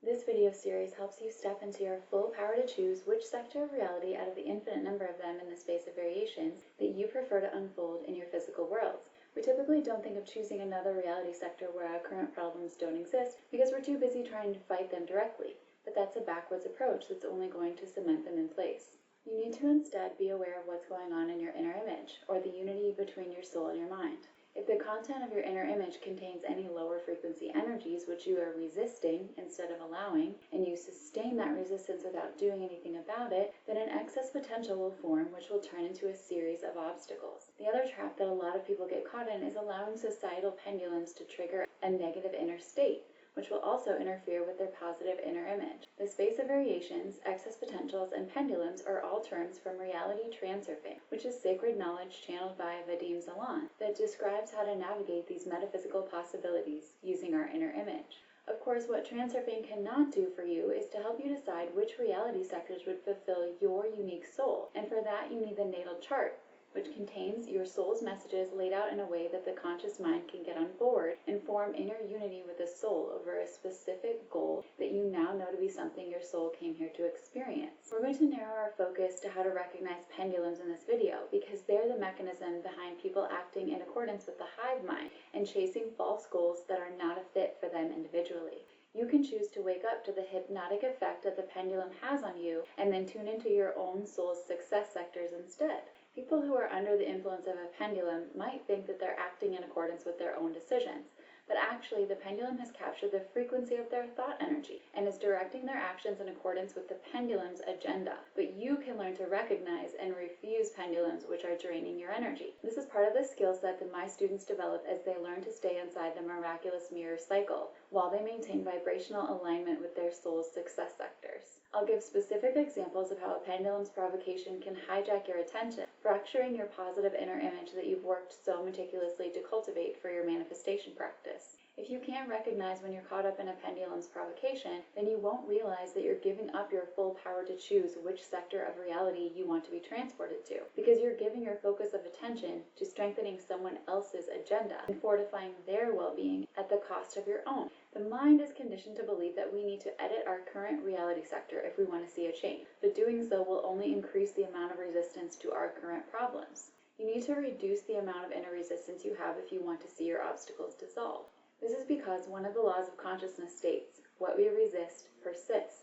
This video series helps you step into your full power to choose which sector of reality out of the infinite number of them in the space of variations that you prefer to unfold in your physical worlds. We typically don't think of choosing another reality sector where our current problems don't exist because we're too busy trying to fight them directly, but that's a backwards approach that's only going to cement them in place. You need to instead be aware of what's going on in your inner image, or the unity between your soul and your mind. If the content of your inner image contains any lower frequency energies which you are resisting instead of allowing, and you sustain that resistance without doing anything about it, then an excess potential will form which will turn into a series of obstacles. The other trap that a lot of people get caught in is allowing societal pendulums to trigger a negative inner state, which will also interfere with their positive inner image. The space of variations, excess potentials, and pendulums are all terms from reality transurfing, which is sacred knowledge channeled by Vadim Zalan that describes how to navigate these metaphysical possibilities using our inner image. Of course, what transurfing cannot do for you is to help you decide which reality sectors would fulfill your unique soul, and for that you need the natal chart, which contains your soul's messages laid out in a way that the conscious mind can get on board and form inner unity with the soul over a specific goal that you now know to be something your soul came here to experience. We're going to narrow our focus to how to recognize pendulums in this video because they're the mechanism behind people acting in accordance with the hive mind and chasing false goals that are not a fit for them individually. You can choose to wake up to the hypnotic effect that the pendulum has on you and then tune into your own soul's success sectors instead. People who are under the influence of a pendulum might think that they're acting in accordance with their own decisions, but actually the pendulum has captured the frequency of their thought energy and is directing their actions in accordance with the pendulum's agenda. But you can learn to recognize and refuse pendulums which are draining your energy. This is part of the skill set that my students develop as they learn to stay inside the miraculous mirror cycle while they maintain vibrational alignment with their soul's success sectors. I'll give specific examples of how a pendulum's provocation can hijack your attention, fracturing your positive inner image that you've worked so meticulously to cultivate for your manifestation practice. If you can't recognize when you're caught up in a pendulum's provocation, then you won't realize that you're giving up your full power to choose which sector of reality you want to be transported to, because you're giving your focus of attention to strengthening someone else's agenda and fortifying their well-being at the cost of your own. The mind is conditioned to believe that we need to edit our current reality sector if we want to see a change, but doing so will only increase the amount of resistance to our current problems. You need to reduce the amount of inner resistance you have if you want to see your obstacles dissolve. This is because one of the laws of consciousness states, what we resist persists.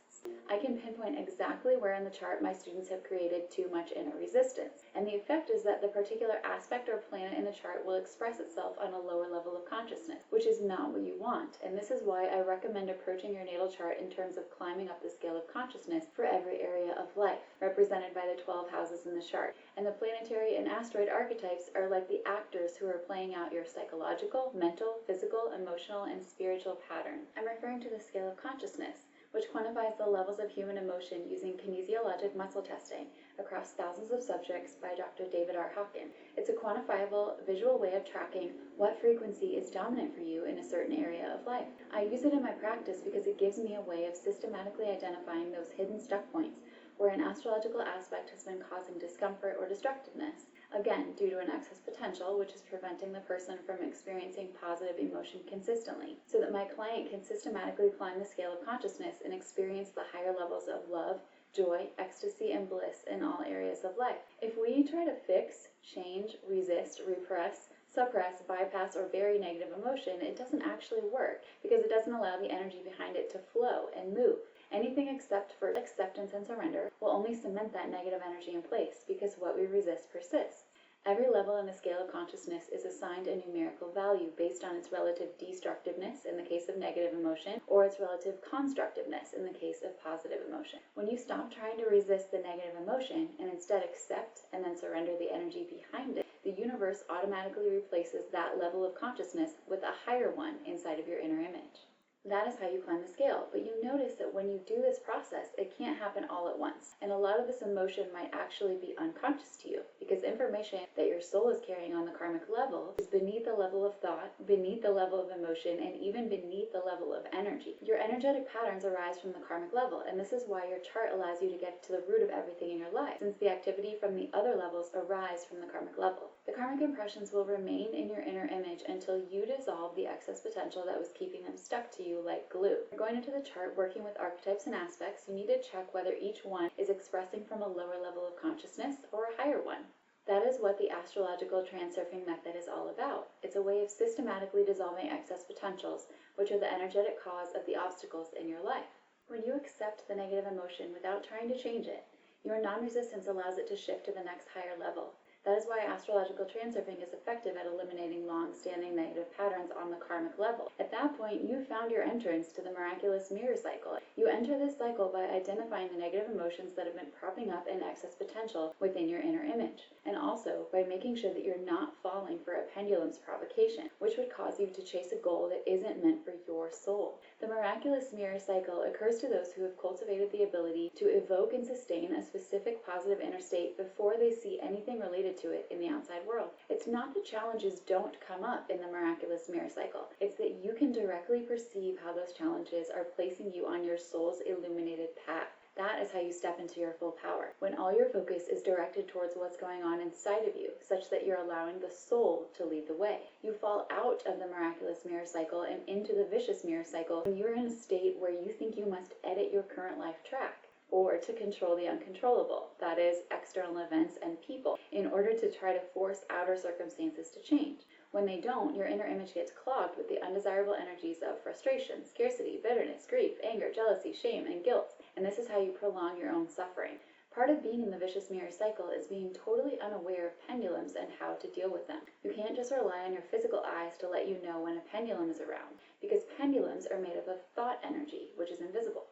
I can pinpoint exactly where in the chart my students have created too much inner resistance, and the effect is that the particular aspect or planet in the chart will express itself on a lower level of consciousness, which is not what you want, and this is why I recommend approaching your natal chart in terms of climbing up the scale of consciousness for every area of life, represented by the 12 houses in the chart, and the planetary and asteroid archetypes are like the actors who are playing out your psychological, mental, physical, emotional, and spiritual patterns. I'm referring to the scale of consciousness, which quantifies the levels of human emotion using kinesiologic muscle testing across thousands of subjects by Dr. David R. Hawkins. It's a quantifiable, visual way of tracking what frequency is dominant for you in a certain area of life. I use it in my practice because it gives me a way of systematically identifying those hidden stuck points where an astrological aspect has been causing discomfort or destructiveness, again due to an excess potential which is preventing the person from experiencing positive emotion consistently, so that my client can systematically climb the scale of consciousness and experience the higher levels of love, joy, ecstasy, and bliss in all areas of life. If we try to fix, change, resist, repress, suppress, bypass, or bury negative emotion, it doesn't actually work because it doesn't allow the energy behind it to flow and move. Anything except for acceptance and surrender will only cement that negative energy in place because what we resist persists. Every level in the scale of consciousness is assigned a numerical value based on its relative destructiveness in the case of negative emotion or its relative constructiveness in the case of positive emotion. When you stop trying to resist the negative emotion and instead accept and then surrender the energy behind it, the universe automatically replaces that level of consciousness with a higher one inside of your inner image. That is how you climb the scale, but you notice that when you do this process, it can't happen all at once, and a lot of this emotion might actually be unconscious to you, because information that your soul is carrying on the karmic level is beneath the level of thought, beneath the level of emotion, and even beneath the level of energy. Your energetic patterns arise from the karmic level, and this is why your chart allows you to get to the root of everything in your life, since the activity from the other levels arise from the karmic level. The karmic impressions will remain in your inner image until you dissolve the excess potential that was keeping them stuck to you like glue. Going into the chart, working with archetypes and aspects, you need to check whether each one is expressing from a lower level of consciousness or a higher one. That is what the astrological transurfing method is all about. It's a way of systematically dissolving excess potentials, which are the energetic cause of the obstacles in your life. When you accept the negative emotion without trying to change it, your non-resistance allows it to shift to the next higher level. That is why astrological transurfing is effective at eliminating long-standing negative patterns on the karmic level. At that point, you found your entrance to the miraculous mirror cycle. You enter this cycle by identifying the negative emotions that have been propping up an excess potential within your inner image, and also by making sure that you're not falling for a pendulum's provocation, which would cause you to chase a goal that isn't meant for your soul. The miraculous mirror cycle occurs to those who have cultivated the ability to evoke and sustain a specific positive inner state before they see anything related to it in the outside world. It's not that challenges don't come up in the miraculous mirror cycle. It's that you can directly perceive how those challenges are placing you on your soul's illuminated path. That is how you step into your full power, when all your focus is directed towards what's going on inside of you, such that you're allowing the soul to lead the way. You fall out of the miraculous mirror cycle and into the vicious mirror cycle when you're in a state where you think you must edit your current life track, or to control the uncontrollable, that is, external events and people, in order to try to force outer circumstances to change. When they don't, your inner image gets clogged with the undesirable energies of frustration, scarcity, bitterness, grief, anger, jealousy, shame, and guilt, and this is how you prolong your own suffering. Part of being in the vicious mirror cycle is being totally unaware of pendulums and how to deal with them. You can't just rely on your physical eyes to let you know when a pendulum is around, because pendulums are made up of thought energy, which is invisible.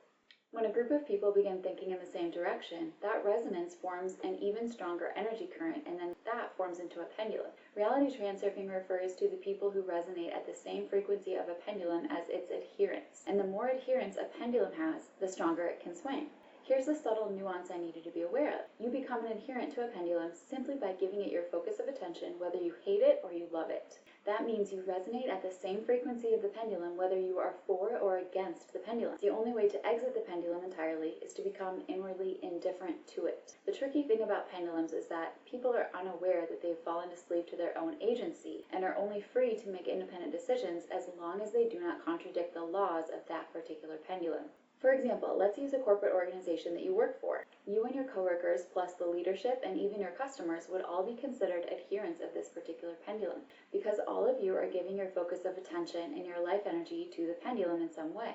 When a group of people begin thinking in the same direction, that resonance forms an even stronger energy current, and then that forms into a pendulum. Reality transurfing refers to the people who resonate at the same frequency of a pendulum as its adherents, and the more adherents a pendulum has, the stronger it can swing. Here's the subtle nuance I need you to be aware of. You become an adherent to a pendulum simply by giving it your focus of attention, whether you hate it or you love it. That means you resonate at the same frequency of the pendulum whether you are for or against the pendulum. The only way to exit the pendulum entirely is to become inwardly indifferent to it. The tricky thing about pendulums is that people are unaware that they've fallen asleep to their own agency and are only free to make independent decisions as long as they do not contradict the laws of that particular pendulum. For example, let's use a corporate organization that you work for. You and your coworkers, plus the leadership and even your customers, would all be considered adherents of this particular pendulum, because all of you are giving your focus of attention and your life energy to the pendulum in some way.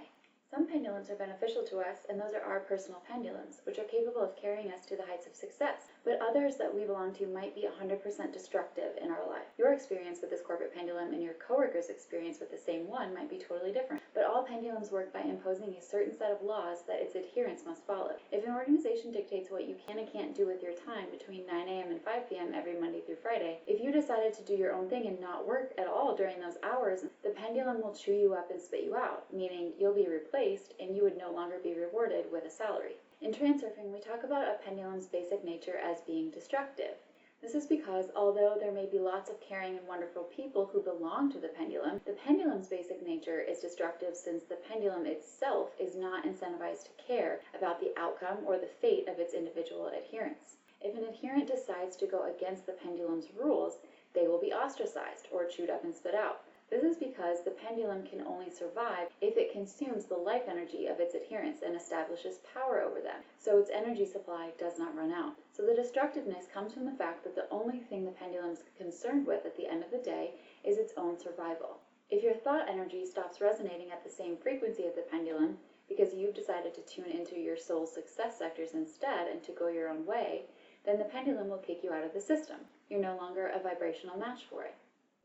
Some pendulums are beneficial to us, and those are our personal pendulums, which are capable of carrying us to the heights of success. But others that we belong to might be 100% destructive in our life. Your experience with this corporate pendulum and your coworker's experience with the same one might be totally different. But all pendulums work by imposing a certain set of laws that its adherents must follow. If an organization dictates what you can and can't do with your time between 9 a.m. and 5 p.m. every Monday through Friday, if you decided to do your own thing and not work at all during those hours, the pendulum will chew you up and spit you out, meaning you'll be replaced and you would no longer be rewarded with a salary. In transurfing, we talk about a pendulum's basic nature as being destructive. This is because although there may be lots of caring and wonderful people who belong to the pendulum's basic nature is destructive since the pendulum itself is not incentivized to care about the outcome or the fate of its individual adherents. If an adherent decides to go against the pendulum's rules, they will be ostracized or chewed up and spit out. This is because the pendulum can only survive if it consumes the life energy of its adherents and establishes power over them, so its energy supply does not run out. So the destructiveness comes from the fact that the only thing the pendulum is concerned with at the end of the day is its own survival. If your thought energy stops resonating at the same frequency of the pendulum because you've decided to tune into your soul's success sectors instead and to go your own way, then the pendulum will kick you out of the system. You're no longer a vibrational match for it.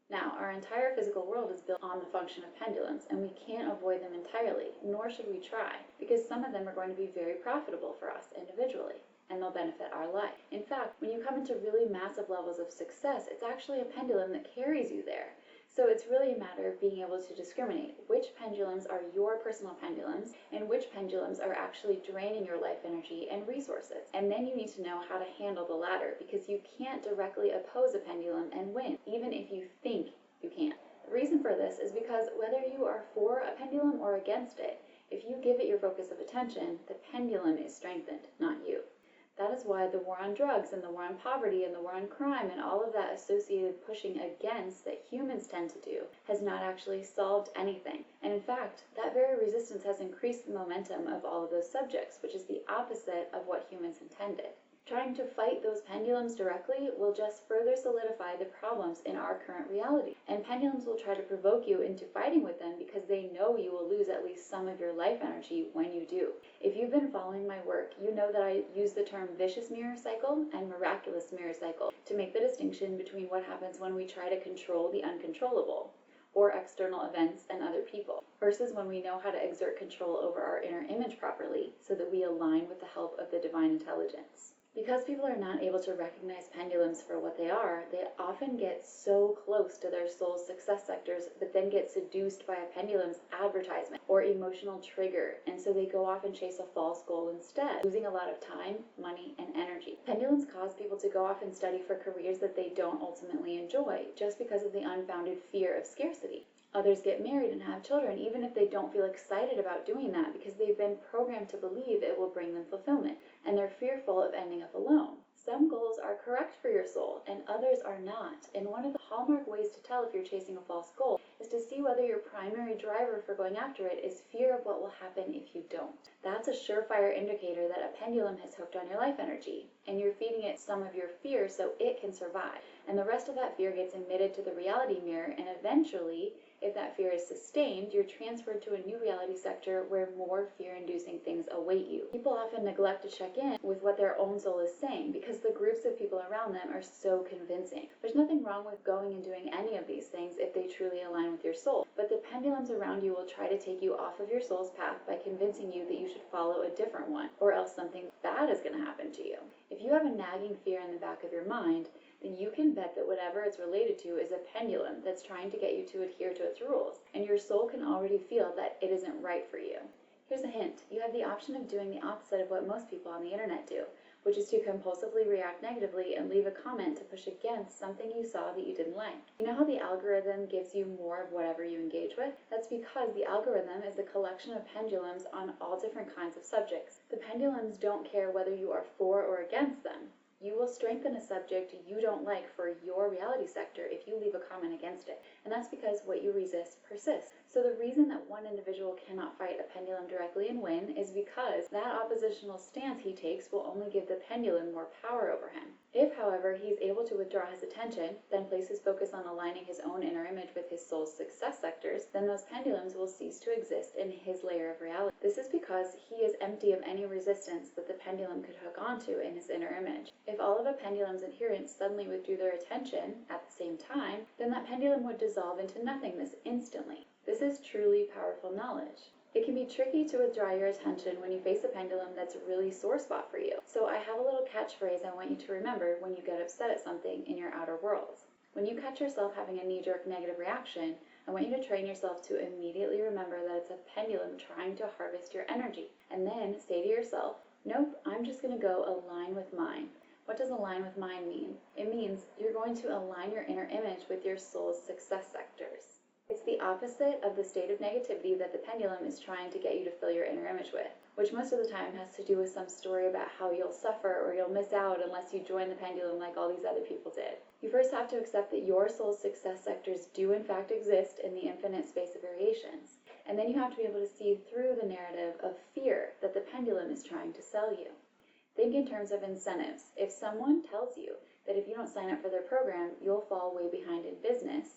Now, our entire physical world is built on the function of pendulums, and we can't avoid them entirely, nor should we try, because some of them are going to be very profitable for us individually, and they'll benefit our life. In fact, when you come into really massive levels of success, it's actually a pendulum that carries you there. So it's really a matter of being able to discriminate which pendulums are your personal pendulums and which pendulums are actually draining your life energy and resources. And then you need to know how to handle the latter, because you can't directly oppose a pendulum and win, even if you think you can. The reason for this is because whether you are for a pendulum or against it, if you give it your focus of attention, the pendulum is strengthened, not you. That is why the war on drugs and the war on poverty and the war on crime and all of that associated pushing against that humans tend to do has not actually solved anything. And in fact, that very resistance has increased the momentum of all of those subjects, which is the opposite of what humans intended. Trying to fight those pendulums directly will just further solidify the problems in our current reality. And pendulums will try to provoke you into fighting with them because they know you will lose at least some of your life energy when you do. If you've been following my work, you know that I use the term vicious mirror cycle and miraculous mirror cycle to make the distinction between what happens when we try to control the uncontrollable, or external events and other people, versus when we know how to exert control over our inner image properly so that we align with the help of the divine intelligence. Because people are not able to recognize pendulums for what they are, they often get so close to their soul's success sectors, but then get seduced by a pendulum's advertisement or emotional trigger, and so they go off and chase a false goal instead, losing a lot of time, money, and energy. Pendulums cause people to go off and study for careers that they don't ultimately enjoy, just because of the unfounded fear of scarcity. Others get married and have children even if they don't feel excited about doing that because they've been programmed to believe it will bring them fulfillment, and they're fearful of ending up alone. Some goals are correct for your soul and others are not, and one of the hallmark ways to tell if you're chasing a false goal is to see whether your primary driver for going after it is fear of what will happen if you don't. That's a surefire indicator that a pendulum has hooked on your life energy, and you're feeding it some of your fear so it can survive, and the rest of that fear gets emitted to the reality mirror, and eventually, if that fear is sustained, you're transferred to a new reality sector where more fear-inducing things await you. People often neglect to check in with what their own soul is saying because the groups of people around them are so convincing. There's nothing wrong with going and doing any of these things if they truly align with your soul, but the pendulums around you will try to take you off of your soul's path by convincing you that you should follow a different one, or else something bad is going to happen to you. If you have a nagging fear in the back of your mind, then you can bet that whatever it's related to is a pendulum that's trying to get you to adhere to its rules, and your soul can already feel that it isn't right for you. Here's a hint. You have the option of doing the opposite of what most people on the internet do, which is to compulsively react negatively and leave a comment to push against something you saw that you didn't like. You know how the algorithm gives you more of whatever you engage with? That's because the algorithm is a collection of pendulums on all different kinds of subjects. The pendulums don't care whether you are for or against them. You will strengthen a subject you don't like for your reality sector if you leave a comment against it, and that's because what you resist persists. So the reason that one individual cannot fight a pendulum directly and win is because that oppositional stance he takes will only give the pendulum more power over him. If, however, he's able to withdraw his attention, then place his focus on aligning his own inner image with his soul's success sectors, then those pendulums will cease to exist in his layer of reality. This is because he is empty of any resistance that the pendulum could hook onto in his inner image. If all of a pendulum's adherents suddenly withdrew their attention at the same time, then that pendulum would dissolve into nothingness instantly. This is truly powerful knowledge. It can be tricky to withdraw your attention when you face a pendulum that's a really sore spot for you. So I have a little catchphrase I want you to remember when you get upset at something in your outer worlds. When you catch yourself having a knee-jerk negative reaction, I want you to train yourself to immediately remember that it's a pendulum trying to harvest your energy. And then say to yourself, nope, I'm just going to go align with mine. What does align with mine mean? It means you're going to align your inner image with your soul's success sectors. It's the opposite of the state of negativity that the pendulum is trying to get you to fill your inner image with, which most of the time has to do with some story about how you'll suffer or you'll miss out unless you join the pendulum like all these other people did. You first have to accept that your soul's success sectors do in fact exist in the infinite space of variations, and then you have to be able to see through the narrative of fear that the pendulum is trying to sell you. Think in terms of incentives. If someone tells you that if you don't sign up for their program, you'll fall way behind in business,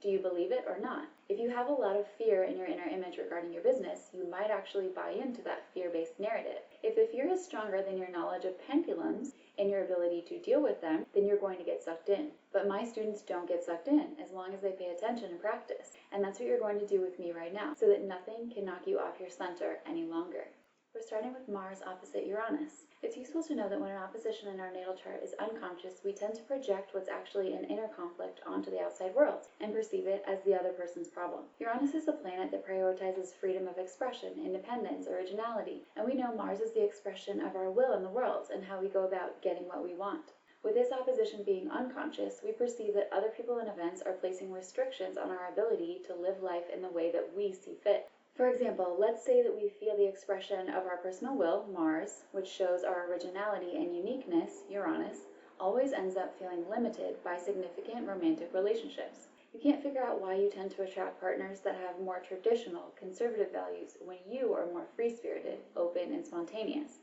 do you believe it or not? If you have a lot of fear in your inner image regarding your business, you might actually buy into that fear-based narrative. If the fear is stronger than your knowledge of pendulums and your ability to deal with them, then you're going to get sucked in. But my students don't get sucked in as long as they pay attention and practice. And that's what you're going to do with me right now, so that nothing can knock you off your center any longer. We're starting with Mars opposite Uranus. It's useful to know that when an opposition in our natal chart is unconscious, we tend to project what's actually an inner conflict onto the outside world and perceive it as the other person's problem. Uranus is a planet that prioritizes freedom of expression, independence, originality, and we know Mars is the expression of our will in the world and how we go about getting what we want. With this opposition being unconscious, we perceive that other people and events are placing restrictions on our ability to live life in the way that we see fit. For example, let's say that we feel the expression of our personal will, Mars, which shows our originality and uniqueness, Uranus, always ends up feeling limited by significant romantic relationships. You can't figure out why you tend to attract partners that have more traditional, conservative values when you are more free-spirited, open, and spontaneous,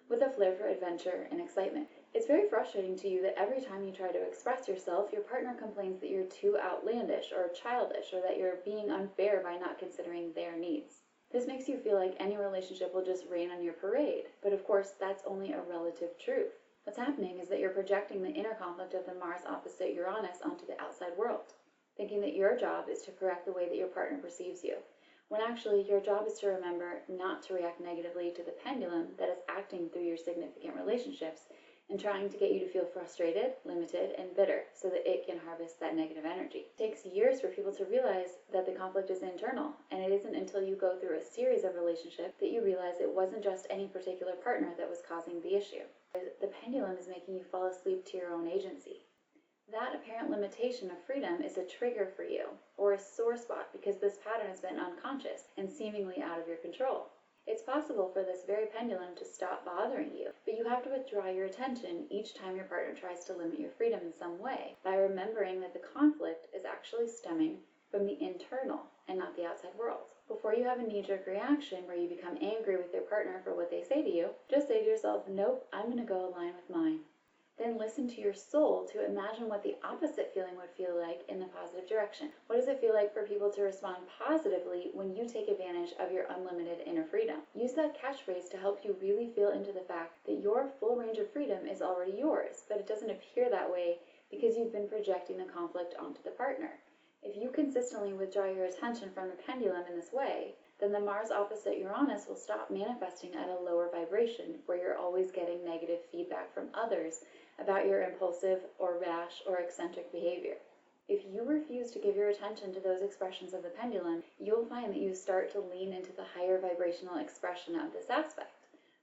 with a flair for adventure and excitement. It's very frustrating to you that every time you try to express yourself, your partner complains that you're too outlandish or childish, or that you're being unfair by not considering their needs. This makes you feel like any relationship will just rain on your parade, but of course that's only a relative truth. What's happening is that you're projecting the inner conflict of the Mars opposite Uranus onto the outside world, thinking that your job is to correct the way that your partner perceives you, when actually your job is to remember not to react negatively to the pendulum that is acting through your significant relationships and trying to get you to feel frustrated, limited, and bitter so that it can harvest that negative energy. It takes years for people to realize that the conflict is internal, and it isn't until you go through a series of relationships that you realize it wasn't just any particular partner that was causing the issue. The pendulum is making you fall asleep to your own agency. That apparent limitation of freedom is a trigger for you, or a sore spot, because this pattern has been unconscious and seemingly out of your control. It's possible for this very pendulum to stop bothering you, but you have to withdraw your attention each time your partner tries to limit your freedom in some way by remembering that the conflict is actually stemming from the internal and not the outside world. Before you have a knee-jerk reaction where you become angry with your partner for what they say to you, just say to yourself, nope, I'm going to go align with mine. Then listen to your soul to imagine what the opposite feeling would feel like in the positive direction. What does it feel like for people to respond positively when you take advantage of your unlimited inner freedom? Use that catchphrase to help you really feel into the fact that your full range of freedom is already yours, but it doesn't appear that way because you've been projecting the conflict onto the partner. If you consistently withdraw your attention from the pendulum in this way, then the Mars opposite Uranus will stop manifesting at a lower vibration where you're always getting negative feedback from others about your impulsive or rash or eccentric behavior. If you refuse to give your attention to those expressions of the pendulum, you'll find that you start to lean into the higher vibrational expression of this aspect,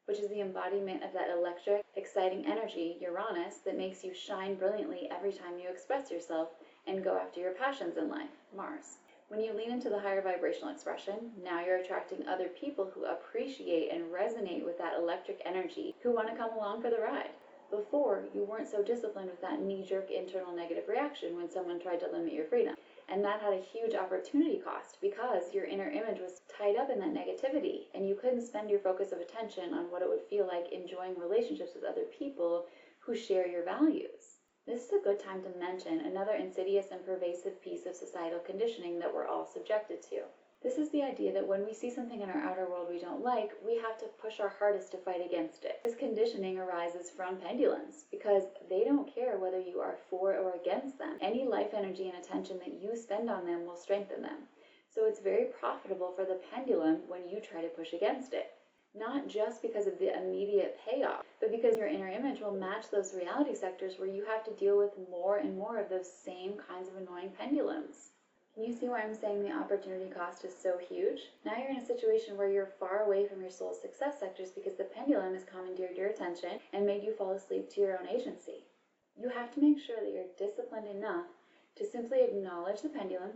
which is the embodiment of that electric, exciting energy, Uranus, that makes you shine brilliantly every time you express yourself and go after your passions in life, Mars. When you lean into the higher vibrational expression, now you're attracting other people who appreciate and resonate with that electric energy, who want to come along for the ride. Before, you weren't so disciplined with that knee-jerk internal negative reaction when someone tried to limit your freedom. And that had a huge opportunity cost because your inner image was tied up in that negativity, and you couldn't spend your focus of attention on what it would feel like enjoying relationships with other people who share your values. This is a good time to mention another insidious and pervasive piece of societal conditioning that we're all subjected to. This is the idea that when we see something in our outer world we don't like, we have to push our hardest to fight against it. This conditioning arises from pendulums because they don't care whether you are for or against them. Any life energy and attention that you spend on them will strengthen them. So it's very profitable for the pendulum when you try to push against it. Not just because of the immediate payoff, but because your inner image will match those reality sectors where you have to deal with more and more of those same kinds of annoying pendulums. Can you see why I'm saying the opportunity cost is so huge? Now you're in a situation where you're far away from your soul's success sectors because the pendulum has commandeered your attention and made you fall asleep to your own agency. You have to make sure that you're disciplined enough to simply acknowledge the pendulum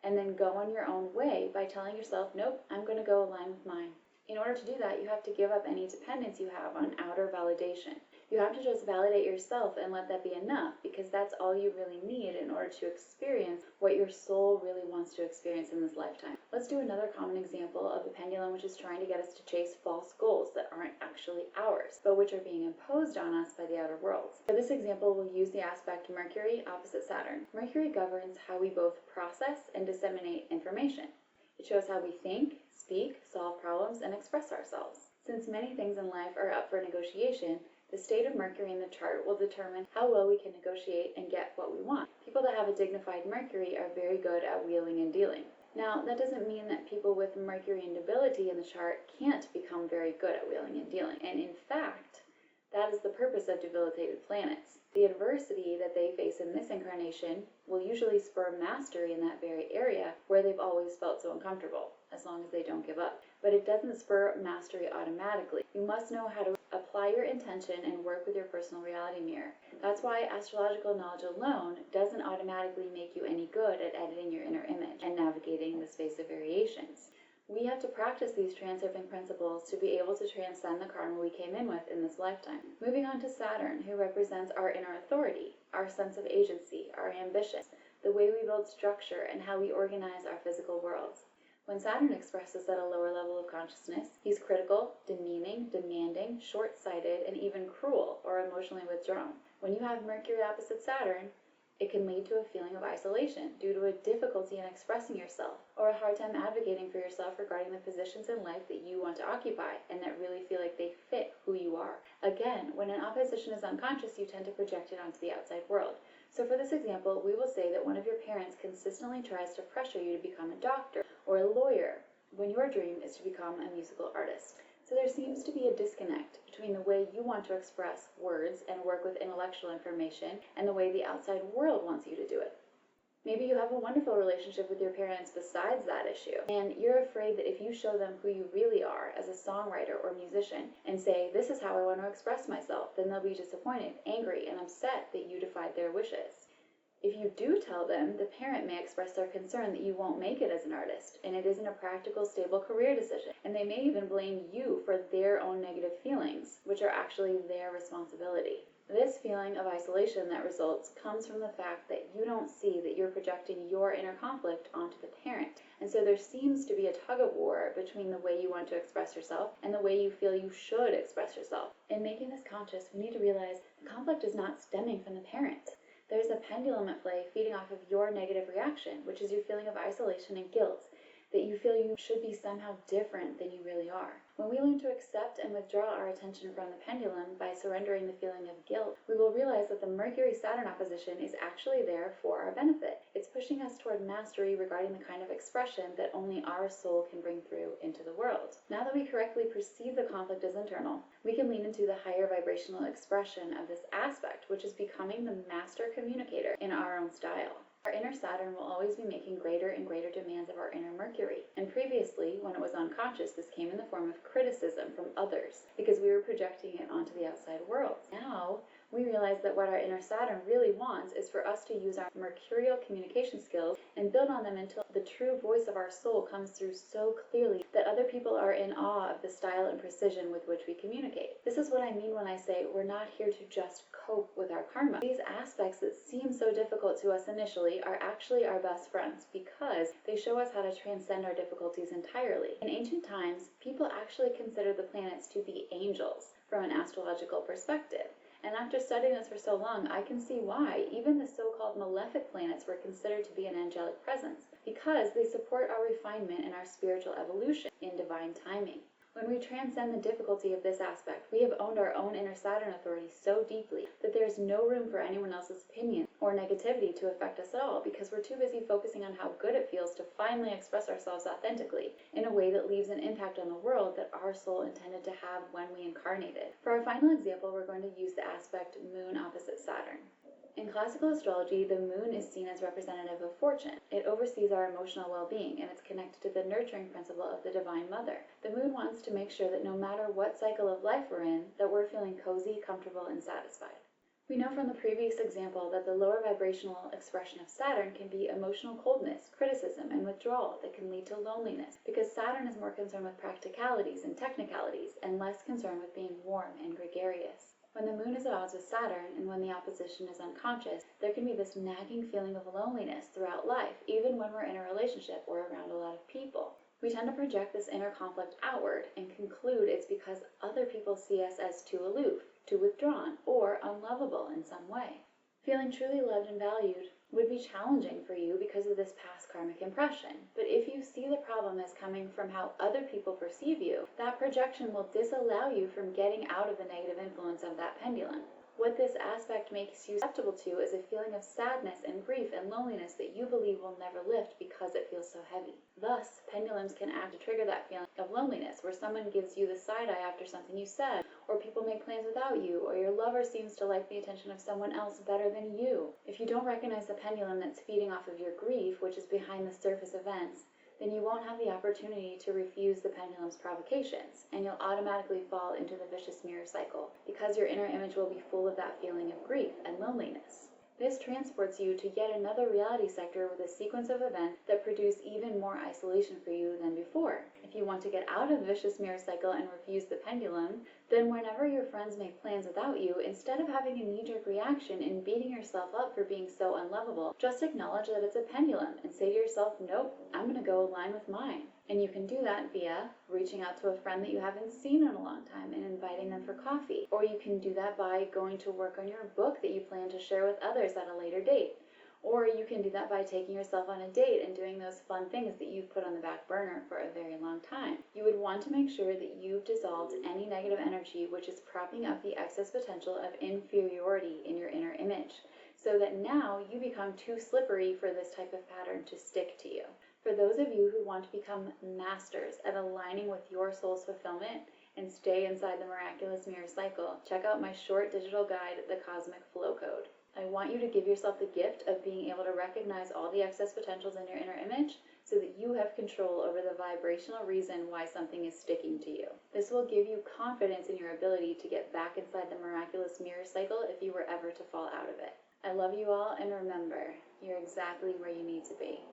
and then go on your own way by telling yourself, nope, I'm going to go align with mine. In order to do that, you have to give up any dependence you have on outer validation. You have to just validate yourself and let that be enough, because that's all you really need in order to experience what your soul really wants to experience in this lifetime. Let's do another common example of a pendulum which is trying to get us to chase false goals that aren't actually ours, but which are being imposed on us by the outer world. For this example, we'll use the aspect Mercury opposite Saturn. Mercury governs how we both process and disseminate information. It shows how we think, speak, solve problems, and express ourselves. Since many things in life are up for negotiation, the state of Mercury in the chart will determine how well we can negotiate and get what we want. People that have a dignified Mercury are very good at wheeling and dealing. Now, that doesn't mean that people with Mercury and debility in the chart can't become very good at wheeling and dealing. And in fact, that is the purpose of debilitated planets. The adversity that they face in this incarnation will usually spur mastery in that very area where they've always felt so uncomfortable, as long as they don't give up. But it doesn't spur mastery automatically. You must know how to apply your intention and work with your personal reality mirror. That's why astrological knowledge alone doesn't automatically make you any good at editing your inner image and navigating the space of variations. We have to practice these transurfing principles to be able to transcend the karma we came in with in this lifetime. Moving on to Saturn, who represents our inner authority, our sense of agency, our ambition, the way we build structure, and how we organize our physical worlds. When Saturn expresses at a lower level of consciousness, he's critical, demeaning, demanding, short-sighted, and even cruel or emotionally withdrawn. When you have Mercury opposite Saturn, it can lead to a feeling of isolation due to a difficulty in expressing yourself, or a hard time advocating for yourself regarding the positions in life that you want to occupy and that really feel like they fit who you are. Again, when an opposition is unconscious, you tend to project it onto the outside world. So for this example, we will say that one of your parents consistently tries to pressure you to become a doctor or a lawyer when your dream is to become a musical artist. So there seems to be a disconnect between the way you want to express words and work with intellectual information and the way the outside world wants you to do it. Maybe you have a wonderful relationship with your parents besides that issue, and you're afraid that if you show them who you really are as a songwriter or musician and say, this is how I want to express myself, then they'll be disappointed, angry, and upset that you defied their wishes. If you do tell them, the parent may express their concern that you won't make it as an artist, and it isn't a practical, stable career decision, and they may even blame you for their own negative feelings, which are actually their responsibility. This feeling of isolation that results comes from the fact that you don't see that you're projecting your inner conflict onto the parent. And so there seems to be a tug-of-war between the way you want to express yourself and the way you feel you should express yourself. In making this conscious, we need to realize the conflict is not stemming from the parent. There's a pendulum at play feeding off of your negative reaction, which is your feeling of isolation and guilt, that you feel you should be somehow different than you really are. When we learn to accept and withdraw our attention from the pendulum by surrendering the feeling of guilt, we will realize that the Mercury-Saturn opposition is actually there for our benefit. It's pushing us toward mastery regarding the kind of expression that only our soul can bring through into the world. Now that we correctly perceive the conflict as internal, we can lean into the higher vibrational expression of this aspect, which is becoming the master communicator in our own style. Our inner Saturn will always be making greater and greater demands of our inner Mercury. And previously, when it was unconscious, this came in the form of criticism from others because we were projecting it onto the outside world. Now, we realize that what our inner Saturn really wants is for us to use our mercurial communication skills and build on them until the true voice of our soul comes through so clearly that other people are in awe of the style and precision with which we communicate. This is what I mean when I say we're not here to just cope with our karma. These aspects that seem so difficult to us initially are actually our best friends because they show us how to transcend our difficulties entirely. In ancient times, people actually considered the planets to be angels from an astrological perspective. And after studying this for so long, I can see why even the so-called malefic planets were considered to be an angelic presence, because they support our refinement and our spiritual evolution in divine timing. When we transcend the difficulty of this aspect, we have owned our own inner Saturn authority so deeply that there is no room for anyone else's opinion or negativity to affect us at all, because we're too busy focusing on how good it feels to finally express ourselves authentically in a way that leaves an impact on the world that our soul intended to have when we incarnated. For our final example, we're going to use the aspect Moon opposite Saturn. In classical astrology, the moon is seen as representative of fortune. It oversees our emotional well-being, and it's connected to the nurturing principle of the Divine Mother. The moon wants to make sure that no matter what cycle of life we're in, that we're feeling cozy, comfortable, and satisfied. We know from the previous example that the lower vibrational expression of Saturn can be emotional coldness, criticism, and withdrawal that can lead to loneliness, because Saturn is more concerned with practicalities and technicalities, and less concerned with being warm and gregarious. When the moon is at odds with Saturn, and when the opposition is unconscious, there can be this nagging feeling of loneliness throughout life, even when we're in a relationship or around a lot of people. We tend to project this inner conflict outward and conclude it's because other people see us as too aloof, too withdrawn, or unlovable in some way. Feeling truly loved and valued would be challenging for you because of this past karmic impression. But if you see the problem as coming from how other people perceive you, that projection will disallow you from getting out of the negative influence of that pendulum. What this aspect makes you susceptible to is a feeling of sadness and grief and loneliness that you believe will never lift because it feels so heavy. Thus, pendulums can act to trigger that feeling of loneliness, where someone gives you the side eye after something you said, or people make plans without you, or your lover seems to like the attention of someone else better than you. If you don't recognize the pendulum that's feeding off of your grief, which is behind the surface events, then you won't have the opportunity to refuse the pendulum's provocations, and you'll automatically fall into the vicious mirror cycle, because your inner image will be full of that feeling of grief and loneliness. This transports you to yet another reality sector with a sequence of events that produce even more isolation for you than before. If you want to get out of the vicious mirror cycle and refuse the pendulum, then whenever your friends make plans without you, instead of having a knee-jerk reaction and beating yourself up for being so unlovable, just acknowledge that it's a pendulum and say to yourself, nope, I'm going to go align with mine. And you can do that via reaching out to a friend that you haven't seen in a long time and inviting them for coffee. Or you can do that by going to work on your book that you plan to share with others at a later date. Or you can do that by taking yourself on a date and doing those fun things that you've put on the back burner for a very long time. You would want to make sure that you've dissolved any negative energy which is propping up the excess potential of inferiority in your inner image, so that now you become too slippery for this type of pattern to stick to you. For those of you who want to become masters at aligning with your soul's fulfillment and stay inside the miraculous mirror cycle, check out my short digital guide, The Cosmic Flow Code. I want you to give yourself the gift of being able to recognize all the excess potentials in your inner image so that you have control over the vibrational reason why something is sticking to you. This will give you confidence in your ability to get back inside the miraculous mirror cycle if you were ever to fall out of it. I love you all, and remember, you're exactly where you need to be.